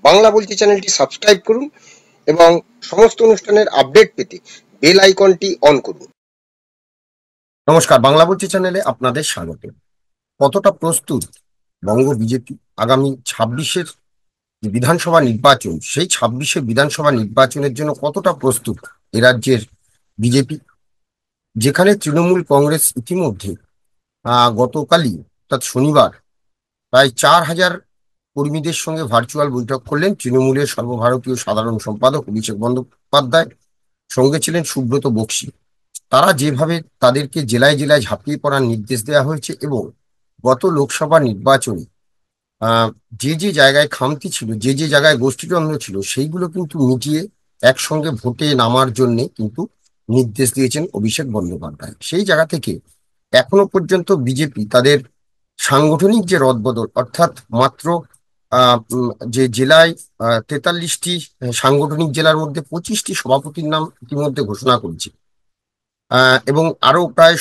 বাংলা বলছি চ্যানেলটি সাবস্ক্রাইব করুন এবং সমস্ত অনুষ্ঠানের আপডেট পেতে বেল আইকনটি অন করুন। নমস্কার, বাংলা বলছি চ্যানেলে আপনাদের স্বাগত। কতটা প্রস্তুত বঙ্গ বিজেপি আগামী 26-এর যে বিধানসভা নির্বাচন, সেই 26-এ বিধানসভা নির্বাচনের জন্য কতটা প্রস্তুত এ রাজ্যের বিজেপি, যেখানে তৃণমূল কংগ্রেস ইতিমধ্যে গতকালই অর্থাৎ শনিবার প্রায় 4,000 কর্মীদের সঙ্গে ভার্চুয়াল বৈঠক করলেন তৃণমূলের সর্বভারতীয় সাধারণ সম্পাদক অভিষেক বন্দ্যোপাধ্যায়। সঙ্গে ছিলেন সুব্রত বক্সী। তারা যেভাবে তাদেরকে জেলায় জেলায় ঝাঁপিয়ে পড়ার নির্দেশ দেওয়া হয়েছে এবং গত লোকসভা নির্বাচনে আহ যে যে জায়গায় খামতি ছিল, যে যে জায়গায় গোষ্ঠীদ্বন্দ্ব ছিল, সেইগুলো কিন্তু মিটিয়ে একসঙ্গে ভোটে নামার জন্য কিন্তু নির্দেশ দিয়েছেন অভিষেক বন্দ্যোপাধ্যায়। সেই জায়গা থেকে এখনো পর্যন্ত বিজেপি তাদের সাংগঠনিক যে রদবদল, অর্থাৎ মাত্র যে জেলায় 43টি সাংগঠনিক জেলার মধ্যে 25টি সভাপতির নাম ইতিমধ্যে ঘোষণা করেছে, এবং আরো প্রায়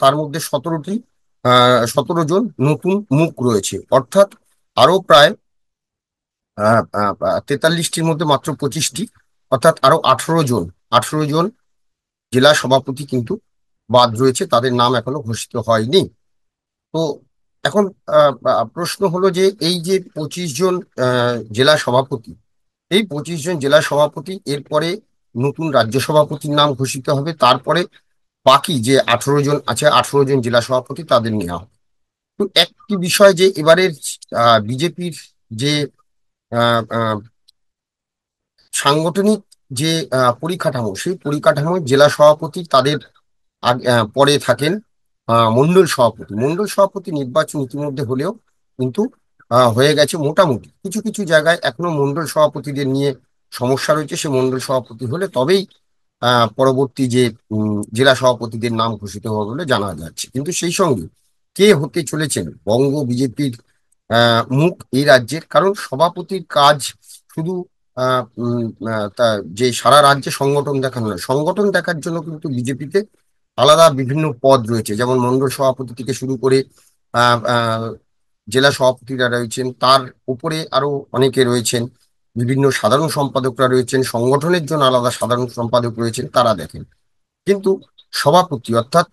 তার মধ্যে 17 জন নতুন মুখ রয়েছে। অর্থাৎ আরো প্রায় 43টির মধ্যে মাত্র 25টি, অর্থাৎ আরো 18জন জেলা সভাপতি কিন্তু বাদ রয়েছে, তাদের নাম এখনো ঘোষিত হয়নি। তো এখন প্রশ্ন হলো যে এই যে 25জন জেলা সভাপতি, এই 25জন জেলা সভাপতি এরপরে নতুন রাজ্য সভাপতির নাম ঘোষিত হবে, তারপরে বাকি যে 18জন আছে, 18জন জেলা সভাপতি তাদের নেওয়া হবে। তো একটি বিষয় যে এবারের বিজেপির যে আহ, আহ, সাংগঠনিক যে পরিকাঠামো, সেই পরিকাঠামোয় জেলা সভাপতি তাদের পরে থাকেন মণ্ডল সভাপতি নির্বাচন ইতিমধ্যে হলেও কিন্তু হয়ে গেছে মোটামুটি। কিছু কিছু জায়গায় এখনো মণ্ডল সভাপতিদের নিয়ে সমস্যা রয়েছে, সে মণ্ডল সভাপতি হলে তবেই পরবর্তী যে জেলা সভাপতিদের নাম ঘোষিত হবে বলে জানা যাচ্ছে। কিন্তু সেই সঙ্গে কে হতে চলেছেন বঙ্গ বিজেপির মুখ এই রাজ্যের, কারণ সভাপতির কাজ শুধু যে সারা রাজ্যে সংগঠন দেখানো নয়, সংগঠন দেখার জন্য কিন্তু বিজেপিতে আলাদা বিভিন্ন পদ রয়েছে, যেমন মণ্ডল সভাপতি থেকে শুরু করে আহ আহ জেলা সভাপতিরা রয়েছেন, তার উপরে আরো অনেকে রয়েছেন, বিভিন্ন সাধারণ সম্পাদকরা রয়েছেন, সংগঠনের জন্য আলাদা সাধারণ সম্পাদক রয়েছেন, তারা দেখেন। কিন্তু সভাপতি অর্থাৎ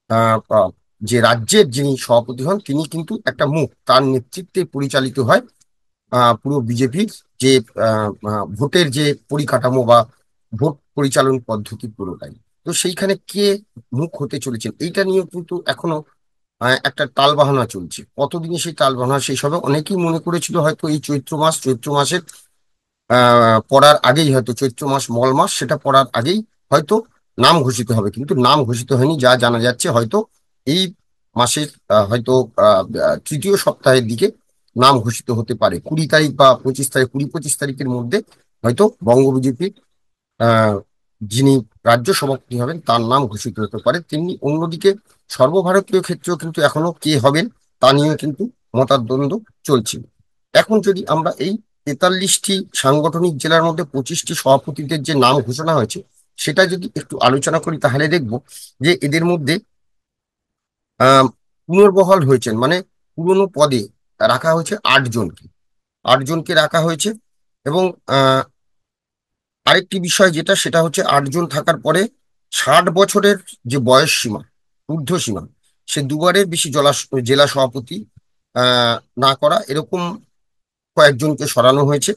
আহ, আহ, যে রাজ্যের যিনি সভাপতি হন, তিনি কিন্তু একটা মুখ, তার নেতৃত্বে পরিচালিত হয় পুরো বিজেপির যে ভোটের যে পরিকাঠামো বা ভোট পরিচালন পদ্ধতি পুরোটাই। তো সেইখানে কে মুখ হতে চলেছেন, এইটা নিয়ে কিন্তু এখনো একটা টালবাহানা চলছে। কতদিনে সেই টালবাহানা শেষ হবে? অনেকেই মনে করেছিল হয়তো এই চৈত্র মাসের পড়ার আগেই, হয়তো চৈত্র মাস মল মাস, সেটা পড়ার আগেই হয়তো নাম ঘোষিত হবে, কিন্তু নাম ঘোষিত হয়নি। যা জানা যাচ্ছে হয়তো এই মাসের হয়তো তৃতীয় সপ্তাহের দিকে নাম ঘোষিত হতে পারে। 20 তারিখ বা 25 তারিখ, 20-25 তারিখের মধ্যে হয়তো বঙ্গ বিজেপির আহ যিনি রাজ্য সভাপতি হবেন তার নাম ঘোষিত হতে পারে। তেমনি অন্যদিকে সর্বভারতীয় ক্ষেত্রেও কিন্তু এখনো কে হবেন তা নিয়ে কিন্তু মতদ্বন্দ্ব চলছে। এখন যদি আমরা এই 43টি সাংগঠনিক জেলার মধ্যে 25টি সভাপতিদের যে নাম ঘোষণা হয়েছে, সেটা যদি একটু আলোচনা করি, তাহলে দেখব যে এদের মধ্যে আহ পুনর্বহাল হয়েছেন, মানে পুরনো পদে রাখা হয়েছে 8জনকে, 8জনকে রাখা হয়েছে। এবং আরেকটি বিষয় যেটা, সেটা হচ্ছে 8জন থাকার পরে 60 বছরের যে বয়স সীমা, ঊর্ধ্ব সীমা, সে দুবারের বেশি জেলা সভাপতি না করা, এরকম কয়েকজনকে সরানো হয়েছে।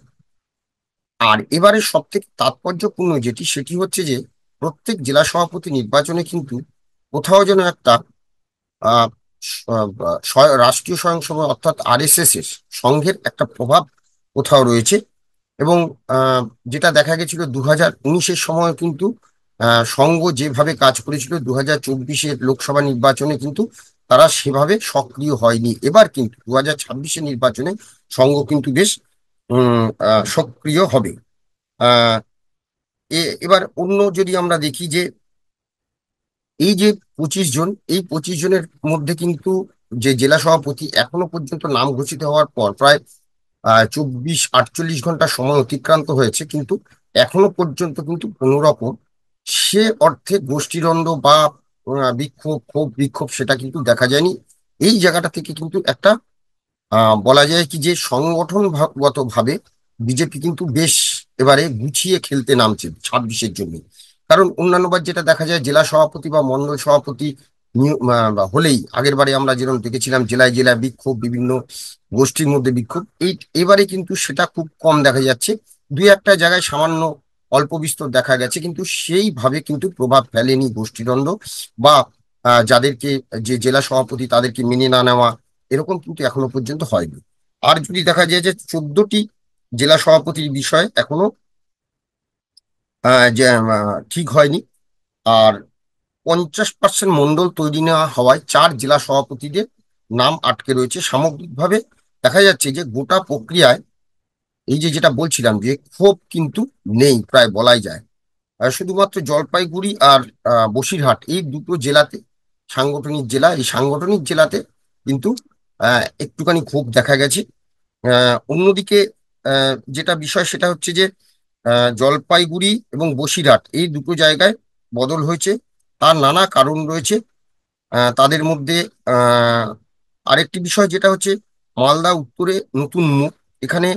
আর এবারে সব থেকে তাৎপর্যপূর্ণ যেটি, সেটি হচ্ছে যে প্রত্যেক জেলা সভাপতি নির্বাচনে কিন্তু কোথাও যেন একটা আহ রাষ্ট্রীয় স্বয়ংসেবক অর্থাৎ আরএসএস এর সংঘের একটা প্রভাব কোথাও রয়েছে। এবং আহ, যেটা দেখা গেছিল 2019-এর সময় কিন্তু সংঘ যেভাবে কাজ করেছিল, 2024-এর লোকসভা নির্বাচনে কিন্তু তারা সেভাবে সক্রিয় হয়নি। এবার কিন্তু 2026-এর নির্বাচনে সংঘ কিন্তু বেশ সক্রিয় হবে। আহ এবার অন্য যদি আমরা দেখি যে এই যে 25 জন, এই 25 জনের মধ্যে কিন্তু যে জেলা সভাপতি এখনো পর্যন্ত নাম ঘোষিত হওয়ার পর প্রায় 24-48 ঘন্টা সময় অতিক্রান্ত হয়েছে, কিন্তু এখনো পর্যন্ত কিন্তু কোনো রকম সে অর্থে গোষ্ঠীদ্বন্দ্ব বা বিক্ষোভ সেটা কিন্তু দেখা যায়নি। এই জায়গাটা থেকে কিন্তু একটা বলা যায় কি যে সংগঠনগত ভাবে বিজেপি কিন্তু বেশ এবারে গুছিয়ে খেলতে নামছে 26-এর জন্য। কারণ অন্যান্যবার যেটা দেখা যায় জেলা সভাপতি বা মন্ডল সভাপতি হলেই আগের বারে আমরা যেরকম দেখেছিলাম জেলায় জেলায় বিক্ষোভ, বিভিন্ন গোষ্ঠীর মধ্যে বিক্ষোভ, এবারে কিন্তু সেটা খুব কম দেখা যাচ্ছে। দুই একটা জায়গায় সামান্য অল্প বিস্তর দেখা গেছে, কিন্তু সেইভাবে কিন্তু প্রভাব ফেলেনি গোষ্ঠীদ্বন্দ্ব বা যাদেরকে, যে জেলা সভাপতি তাদেরকে মেনে না নেওয়া, এরকম কিন্তু এখনো পর্যন্ত হয়নি। আর যদি দেখা যায় যে 14টি জেলা সভাপতির বিষয় এখনো ঠিক হয়নি। আর 50% মণ্ডল তৈরি নেওয়া হওয়ায় 4 জেলা সভাপতিদের নাম আটকে রয়েছে। সামগ্রিকভাবে দেখা যাচ্ছে যে গোটা প্রক্রিয়ায় এই যে যেটা বলছিলাম যে ক্ষোভ কিন্তু নেই প্রায় বলাই যায়। শুধুমাত্র জলপাইগুড়ি আর বসিরহাট এই দুটো জেলাতে, সাংগঠনিক জেলা, এই সাংগঠনিক জেলাতে কিন্তু একটুখানি ক্ষোভ দেখা গেছে। অন্যদিকে যেটা বিষয় সেটা হচ্ছে যে জলপাইগুড়ি এবং বসিরহাট এই দুটো জায়গায় বদল হয়েছে। তার নানা কারণ রয়েছে। তাদের মধ্যে আহ, আরেকটি বিষয় যেটা হচ্ছে মালদা উত্তরে নতুন মুখ। এখানে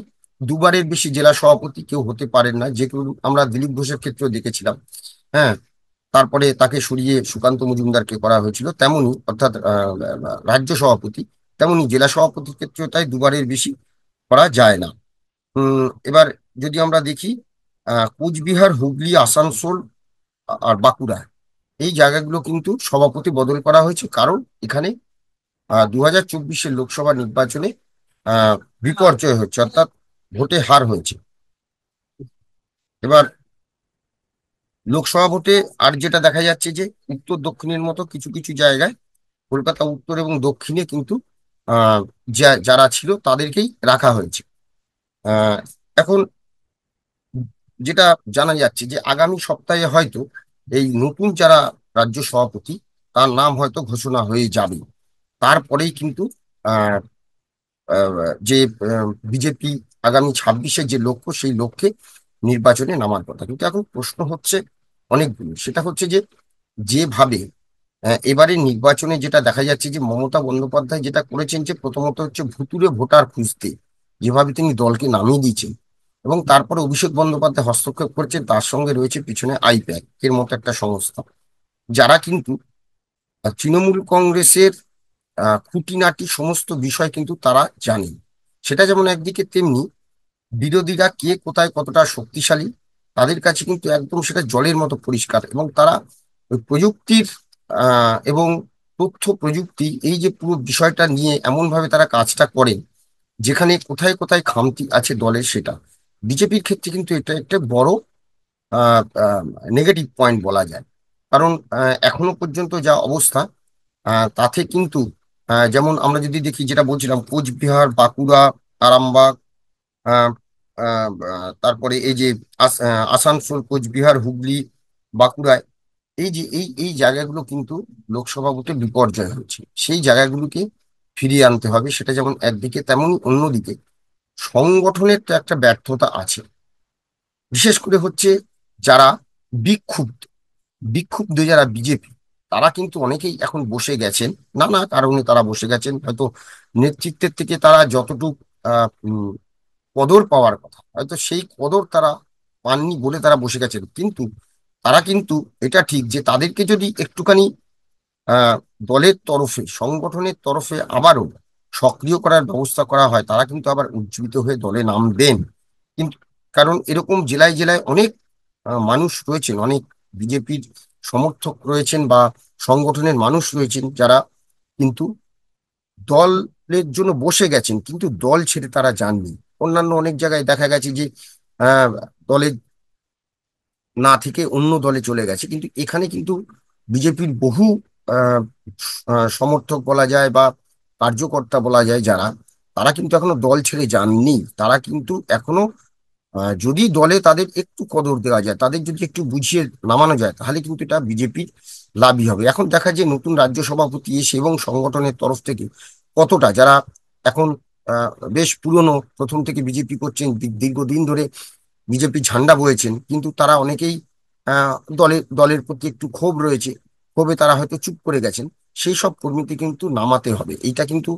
দুবারের বেশি জেলা সভাপতি কেউ হতে পারেন না, যেগুলো আমরা দিলীপ ঘোষের ক্ষেত্রেও দেখেছিলাম। হ্যাঁ, তারপরে তাকে সরিয়ে সুকান্ত মজুমদারকে করা হয়েছিল, তেমনি অর্থাৎ রাজ্য সভাপতি, তেমনি জেলা সভাপতির ক্ষেত্রেও তাই দুবারের বেশি করা যায় না। এবার যদি আমরা দেখি কোচবিহার, হুগলি, আসানসোল আর বাঁকুড়া এই জায়গাগুলো কিন্তু সভাপতি বদল করা হয়েছে, কারণ এখানে 2024-এর লোকসভা নির্বাচনে আহ বিপর্যয় হচ্ছে, অর্থাৎ ভোটে হার হয়েছে। এবার লোকসভা ভোটে আর যেটা দেখা যাচ্ছে যে উত্তর দক্ষিণের মতো কিছু কিছু জায়গায়, কলকাতা উত্তর এবং দক্ষিণে কিন্তু আহ যারা ছিল তাদেরকেই রাখা হয়েছে। আহ এখন যেটা জানা যাচ্ছে যে আগামী সপ্তাহে হয়তো এই নতুন যারা রাজ্য সভাপতি তার নাম হয়তো ঘোষণা হয়ে যাবে। তারপরেই কিন্তু আহ আহ, যে বিজেপি আগামী 26-এর যে লক্ষ্য, সেই লক্ষ্যে নির্বাচনে নামার কথা। কিন্তু এখন প্রশ্ন হচ্ছে অনেকগুলো, সেটা হচ্ছে যে যেভাবে এবারে নির্বাচনে যেটা দেখা যাচ্ছে যে মমতা বন্দ্যোপাধ্যায় যেটা করেছেন, যে প্রথমত হচ্ছে ভুতুড়ে ভোটার খুঁজতে যেভাবে তিনি দলকে নামিয়ে দিয়েছেন, এবং তারপরে অভিষেক বন্দ্যোপাধ্যায় হস্তক্ষেপ করছেন, তার সঙ্গে রয়েছে পিছনে আইপ্যাক এর মতো একটা সংস্থা, যারা কিন্তু তৃণমূল কংগ্রেসের খুঁটিনাটি সমস্ত বিষয় কিন্তু তারা জানেন। সেটা যেমন একদিকে, তেমনি বিরোধীরা কে কোথায় কতটা শক্তিশালী তাদের কাছে কিন্তু একদম সেটা জলের মতো পরিষ্কার। এবং তারা ওই প্রযুক্তির এবং তথ্য প্রযুক্তি এই যে পুরো বিষয়টা নিয়ে এমন ভাবে তারা কাজটা করেন, যেখানে কোথায় কোথায় খামতি আছে দলের, সেটা বিজেপির ক্ষেত্রে কিন্তু এটা একটা বড় নেগেটিভ পয়েন্ট বলা যায়। কারণ এখনো পর্যন্ত যা অবস্থা, তাতে কিন্তু যেমন আমরা যদি দেখি, যেটা বলছিলাম, কোচবিহার, বাঁকুড়া, আরামবাগ, আহ, তারপরে এই যে আসানসোল, কোচবিহার, হুগলি, বাঁকুড়ায় এই যে এই জায়গাগুলো কিন্তু লোকসভা ভোটে বিপর্যয় হচ্ছে। সেই জায়গাগুলোকে ফিরিয়ে আনতে হবে, সেটা যেমন একদিকে, তেমনি অন্যদিকে সংগঠনের তো একটা ব্যর্থতা আছে। বিশেষ করে হচ্ছে যারা বিক্ষুব্ধ, যারা বিজেপি, তারা কিন্তু অনেকেই এখন বসে গেছেন। নানা কারণে তারা বসে গেছেন, হয়তো নেতৃত্বের থেকে তারা যতটুকু কদর পাওয়ার কথা, হয়তো সেই কদর তারা পাননি বলে তারা বসে গেছেন। কিন্তু তারা কিন্তু, এটা ঠিক যে তাদেরকে যদি একটুখানি আহ দলের তরফে, সংগঠনের তরফে আবারও সক্রিয় করার ব্যবস্থা করা হয়, তারা কিন্তু আবার উজ্জীবিত হয়ে দলে নামবেন। কিন্তু কারণ এরকম জেলায় জেলায় অনেক মানুষ রয়েছেন, অনেক বিজেপির সমর্থক রয়েছেন বা সংগঠনের মানুষ রয়েছেন, যারা কিন্তু দলের জন্য বসে গেছেন, কিন্তু দল ছেড়ে তারা যাননি। অন্যান্য অনেক জায়গায় দেখা গেছে যে আহ, দলে না থেকে অন্য দলে চলে গেছে, কিন্তু এখানে কিন্তু বিজেপির বহু আহ, সমর্থক বলা যায় বা কার্যকর্তা বলা যায় যারা, তারা কিন্তু এখনো দল ছেড়ে যাননি। তারা কিন্তু এখনো যদি দলে তাদের একটু কদর দেওয়া যায়, তাদের যদি একটু বুঝিয়ে নামানো যায়, তাহলে কিন্তু এটা বিজেপির লাভই হবে। এখন দেখা যায় নতুন রাজ্য সভাপতি এসে এবং সংগঠনের তরফ থেকে কতটা যারা এখন আহ, বেশ পুরনো, প্রথম থেকে বিজেপি করছেন, দীর্ঘদিন ধরে বিজেপি ঝান্ডা বয়েছেন, কিন্তু তারা অনেকেই আহ দলের প্রতি একটু ক্ষোভ রয়েছে, ক্ষোভে তারা হয়তো চুপ করে গেছেন। সেই সব কর্মীকে কিন্তু নামাতে হবে, এইটা কিন্তু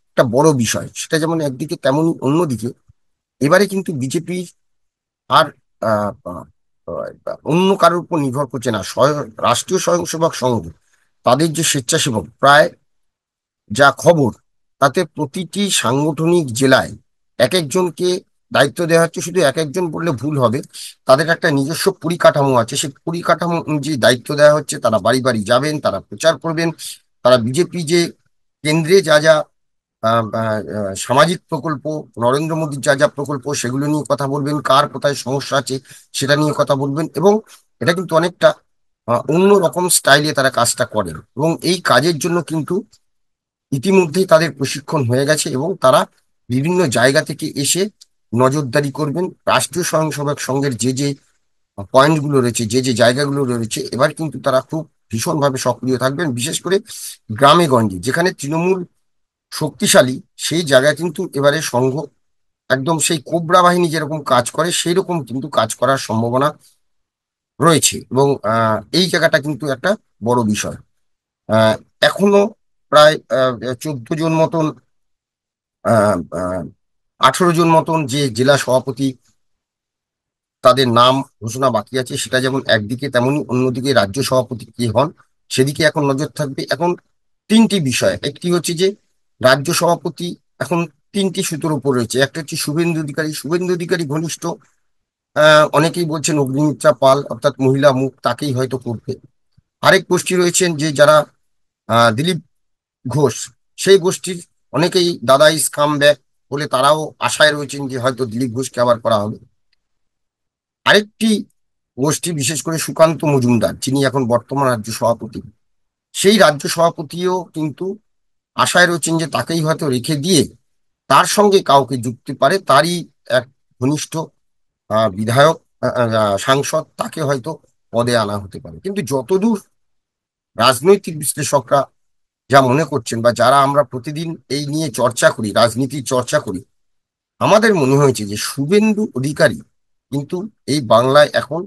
একটা বড় বিষয়। সেটা যেমন একদিকে, তেমনি অন্যদিকে এবারে কিন্তু বিজেপি আর আহ, আহ, অন্য কারোর উপর নির্ভর করছে না। রাষ্ট্রীয় স্বয়ংসেবক সংঘ, তাদের যে স্বেচ্ছাসেবক প্রায়, যা খবর, তাতে প্রতিটি সাংগঠনিক জেলায় এক একজনকে দায়িত্ব দেওয়া হচ্ছে। শুধু এক একজন বললে ভুল হবে, তাদের একটা নিজস্ব পরিকাঠামো আছে। সেই পরিকাঠামো অনুযায়ী দায়িত্ব দেওয়া হচ্ছে। তারা বাড়ি বাড়ি যাবেন, তারা প্রচার করবেন, তারা বিজেপি যে কেন্দ্রে যা যা সামাজিক প্রকল্প, নরেন্দ্র মোদীর যা যা প্রকল্প, সেগুলো নিয়ে কথা বলবেন। কার কোথায় সমস্যা আছে সেটা নিয়ে কথা বলবেন। এবং এটা কিন্তু অনেকটা অন্য রকম স্টাইলে তারা কাজটা করেন, এবং এই কাজের জন্য কিন্তু ইতিমধ্যেই তাদের প্রশিক্ষণ হয়ে গেছে, এবং তারা বিভিন্ন জায়গা থেকে এসে নজরদারি করবেন। রাষ্ট্রীয় স্বয়ংসেবক সংঘের যে যে পয়েন্টগুলো রয়েছে, যে যে জায়গাগুলো রয়েছে, এবার কিন্তু তারা খুব ভীষণভাবে সক্রিয় থাকবেন। বিশেষ করে গ্রামে গঞ্জে যেখানে তৃণমূল শক্তিশালী, সেই জায়গায় কিন্তু এবারে সংঘ একদম সেই কোবরা বাহিনী যেরকম কাজ করে সেই রকম কিন্তু কাজ করার সম্ভাবনা রয়েছে। এবং এই জায়গাটা কিন্তু একটা বড় বিষয়। আহ, এখনো প্রায় 14 জন মতন, 18 জন মতন যে জেলা সভাপতি, তাদের নাম ঘোষণা বাকি আছে। সেটা যেমন একদিকে, তেমনি অন্যদিকে রাজ্য সভাপতি কে হন সেদিকে এখন নজর থাকবে। এখন তিনটি বিষয়। একটি হচ্ছে যে রাজ্য সভাপতি এখন তিনটি সুতোর উপর রয়েছে। একটা হচ্ছে শুভেন্দু অধিকারী। শুভেন্দু অধিকারী ঘনিষ্ঠ, অনেকেই বলছেন অগ্নিমিত্রা পাল অর্থাৎ মহিলা মুখ, তাকেই হয়তো করবে। আরেক গোষ্ঠী রয়েছেন যে যারা দিলীপ ঘোষ, সেই গোষ্ঠীর অনেকেই দাদা ইজ কাম ব্যাক বলে তারাও আশায় রয়েছেন যে হয়তো দিলীপ ঘোষকে আবার করা হবে। আরেকটি গোষ্ঠী, বিশেষ করে সুকান্ত মজুমদার, যিনি এখন বর্তমান রাজ্য সভাপতি, সেই রাজ্য সভাপতিও কিন্তু আশায় রয়েছেন যে তাকেই হয়তো রেখে দিয়ে তার সঙ্গে কাউকে যুক্তি পারে, তারই এক ঘনিষ্ঠ বিধায়ক, সাংসদ, তাকে হয়তো পদে আনা হতে পারে। কিন্তু যতদূর রাজনৈতিক বিশ্লেষকরা যা মনে করছেন, বা যারা আমরা প্রতিদিন এই নিয়ে চর্চা করি, রাজনীতির চর্চা করি, আমাদের মনে হয়েছে যে শুভেন্দু অধিকারী কিন্তু এই বাংলায় এখন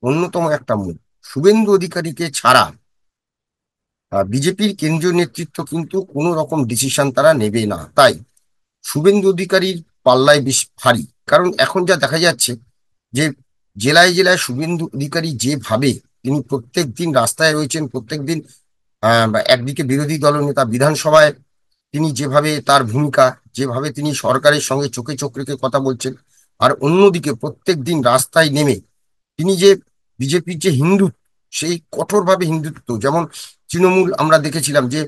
অন্যতম একটা মুখ। শুভেন্দু অধিকারীকে ছাড়া বিজেপির কেন্দ্রীয় নেতৃত্ব কিন্তু কোনো রকম ডিসিশন তারা নেবে না। তাই শুভেন্দু অধিকারীর পাল্লায় বেশ ভারী। কারণ এখন যা দেখা যাচ্ছে যে জেলায় জেলায় শুভেন্দু অধিকারী যেভাবে তিনি প্রত্যেক দিন রাস্তায় রয়েছেন, প্রত্যেক দিন একদিকে বিরোধী দলনেতা, বিধানসভায় তিনি যেভাবে তার ভূমিকা, যেভাবে তিনি সরকারের সঙ্গে চোখে চোখ রেখে কথা বলছেন, আর অন্যদিকে প্রত্যেক দিন রাস্তায় নেমে তিনি যে বিজেপির যে হিন্দুত্ব, সেই কঠোরভাবে হিন্দুত্ব, যেমন তৃণমূল আমরা দেখেছিলাম যে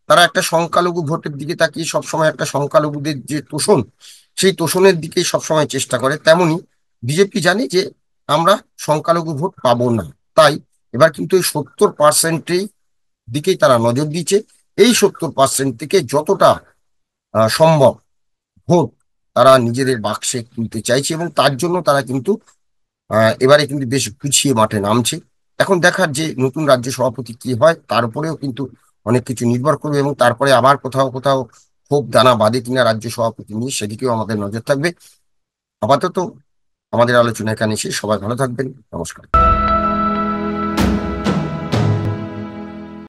তারা একটা সংখ্যালঘু ভোটের দিকে তাকিয়ে সবসময় একটা সংখ্যালঘুদের যে তোষণ, সেই তোষণের দিকেই সবসময় চেষ্টা করে, তেমনি বিজেপি জানে যে আমরা সংখ্যালঘু ভোট পাবো না। তাই এবার কিন্তু এই 70%-এই দিকেই তারা নজর দিচ্ছে। এই 70% থেকে যতটা সম্ভব ভোট তারা নিজেদের বাক্সে তুলতে চাইছে, এবং তার জন্য তারা কিন্তু এবারে কিন্তু বেশ গুছিয়ে মাঠে নামছে। এখন দেখার যে নতুন রাজ্য সভাপতি কি হয়, তার উপরেও কিন্তু অনেক কিছু নির্ভর করবে, এবং তারপরে আবার কোথাও কোথাও ক্ষোভ দানা বাঁধে কিনা রাজ্য সভাপতি নিয়ে, সেদিকেও আমাদের নজর থাকবে। আপাতত আমাদের আলোচনা এখানে শেষ। সবাই ভালো থাকবেন। নমস্কার।